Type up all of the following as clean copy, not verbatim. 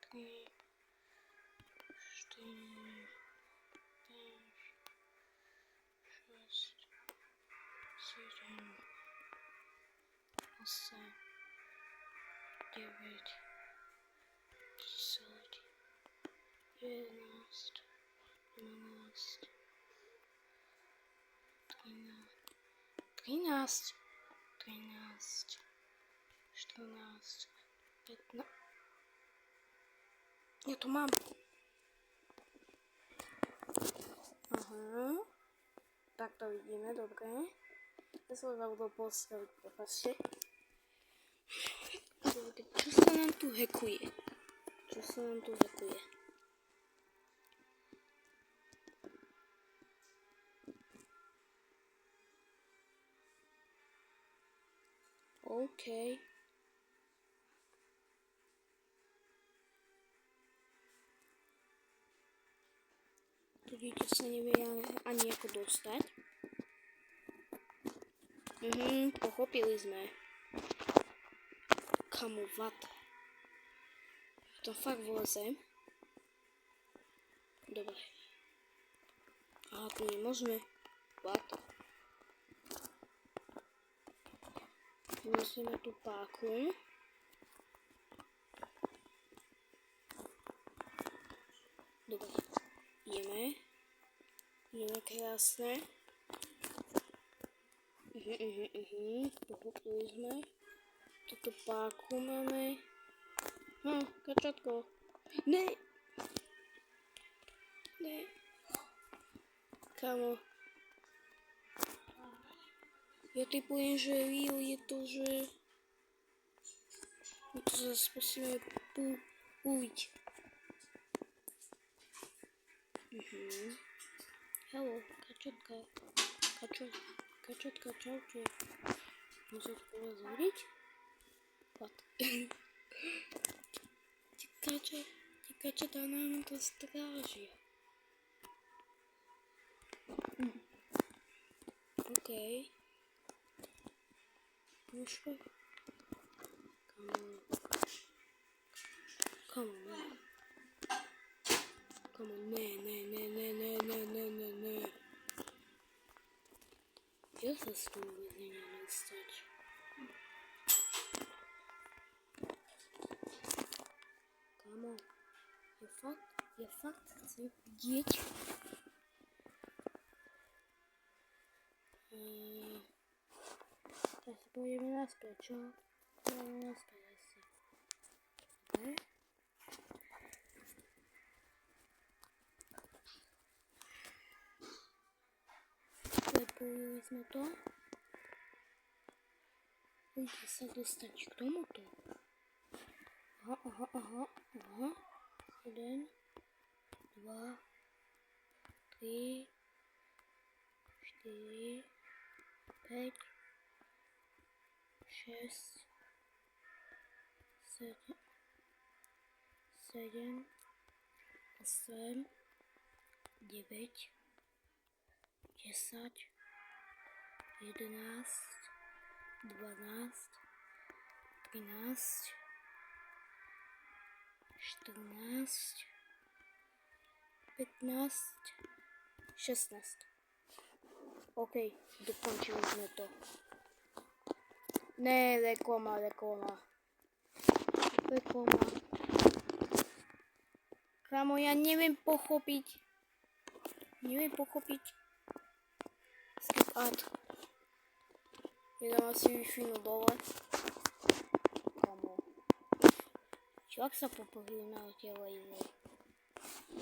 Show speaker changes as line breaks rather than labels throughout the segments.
3, 4, 5, 6, 7, 8, 9, 10, 11, 12, 13, 14, 15. Ja to mám. Aha. Tak to vidíme, dobre. Ja som zabudol postaviť, prepáčte. Čo sa nám tu hackuje? OK. To dieťa sa nevie ani ako dostať. Pochopili sme. Kamu, what? To fakt vleze. Dobre. Aha, tu nemôžeme. What? Vynesieme tú páku. Dobre. Ideme krásne. Pochopili sme. Toto páku máme. Kačatko. Ne. Kamo. Ja typujem, že real je to, že my to zase musíme uviť. Hello, kačatka. Kačatka, čaute. Môžem to pozrieť? What? Ti kačatá nám to strážia. OK. Muško. Come on. Ne. Ja sa s tým vôbec neviem dostať. Kamo, ja fakt chcem vidieť. Tak si pôjdeme naspäť, čo? Pôjdeme naspäť asi. Dobre. Prepojili sme to. Poďte sa dostať k tomuto. Aha. 1, 2, 3, 4, 5, 6, 7, 8, 9, 10, 11, 12, 13, 14, 15, 16. OK, dokončili sme to. Ne, reklama. Kamo, ja neviem pochopiť. Skip ad. Jedám asi Wi-Fi dole. Kamo. Čo ak sa popohli na televízor?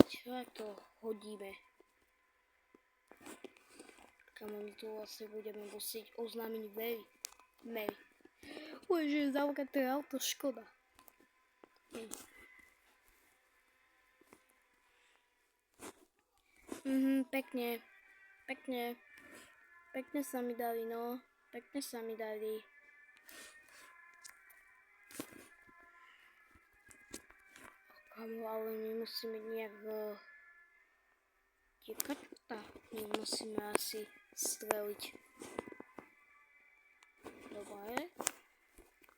Čo ak to hodíme? Kamo, my tu vlastne budeme musieť oznámiť Mary. Bože, zavreté auto, škoda. Pekne sa mi dali, no. Kamo, ale my musíme nejak tiekať. My musíme asi streliť. Dobre.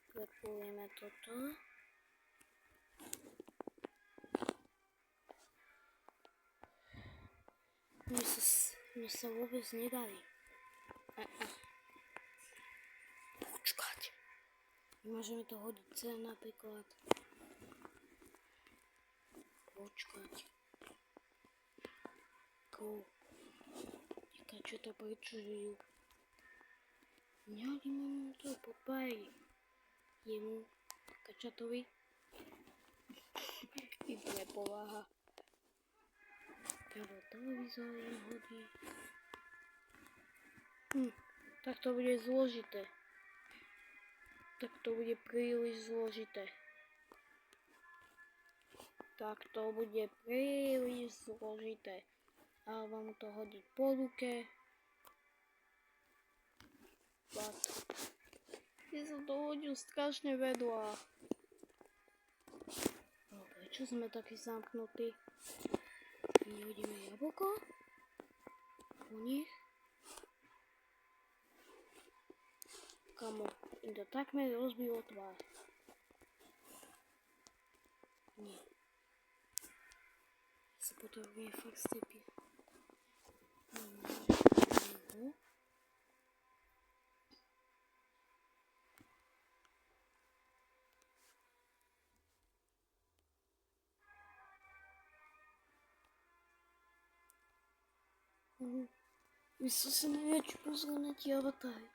Prepojíme toto. Mne sa vôbec nedali. Počkať. Môžeme to hodiť sem napríklad. Počkať. Čakaj, čo to pričužujú. Nehodíme mu to popáj. Jemu, kačatovi. Ideme pováha. Prvo televízor im hodí. Tak to bude zložité. Tak to bude príliš zložité. Ale vám to hodiť po ruke. Ja som to hodil strašne vedľa. Prečo sme takí zamknutí? Vyhodíme jablko. U nich. Kamo, im to takmer rozbilo tvár. Nie. Sa potrebuje fakt stepie. Vy som sa najväčší pozrel na tie avatary.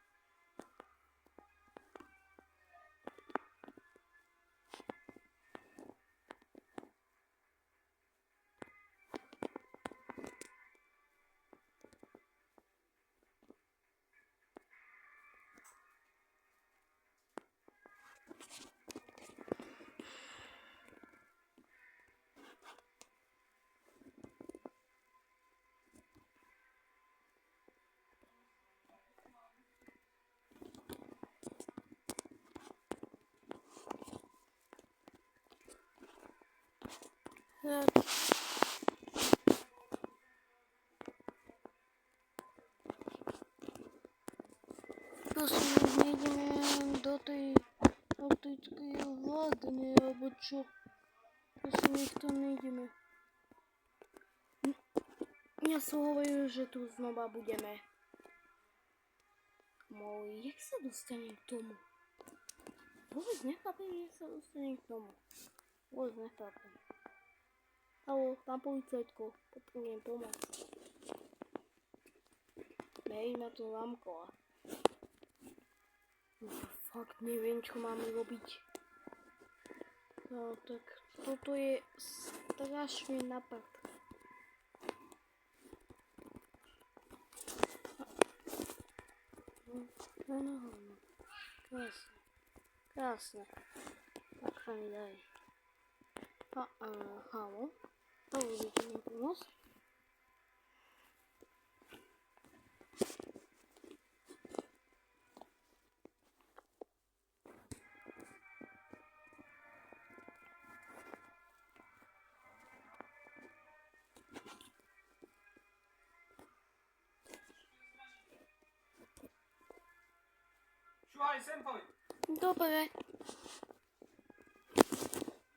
Prosím, už nejdeme do tej optickej vládne, alebo čo? Prosím, nech to nejdeme. Ja som hovoril, že tu znova budeme. Jak sa dostanem k tomu? Vôbec nechápem, jak sa dostanem k tomu. Vôbec nechápem. Haló, pán policajtko, potrebujem pomoc. Bej na to lámko. Fakt neviem, čo máme robiť. No tak toto je strašný napad. No. Krásne. Tak sa mi daj. Haló. Vidíte mi pomôcť?
Šuhaj sem, pojď.
Dobre.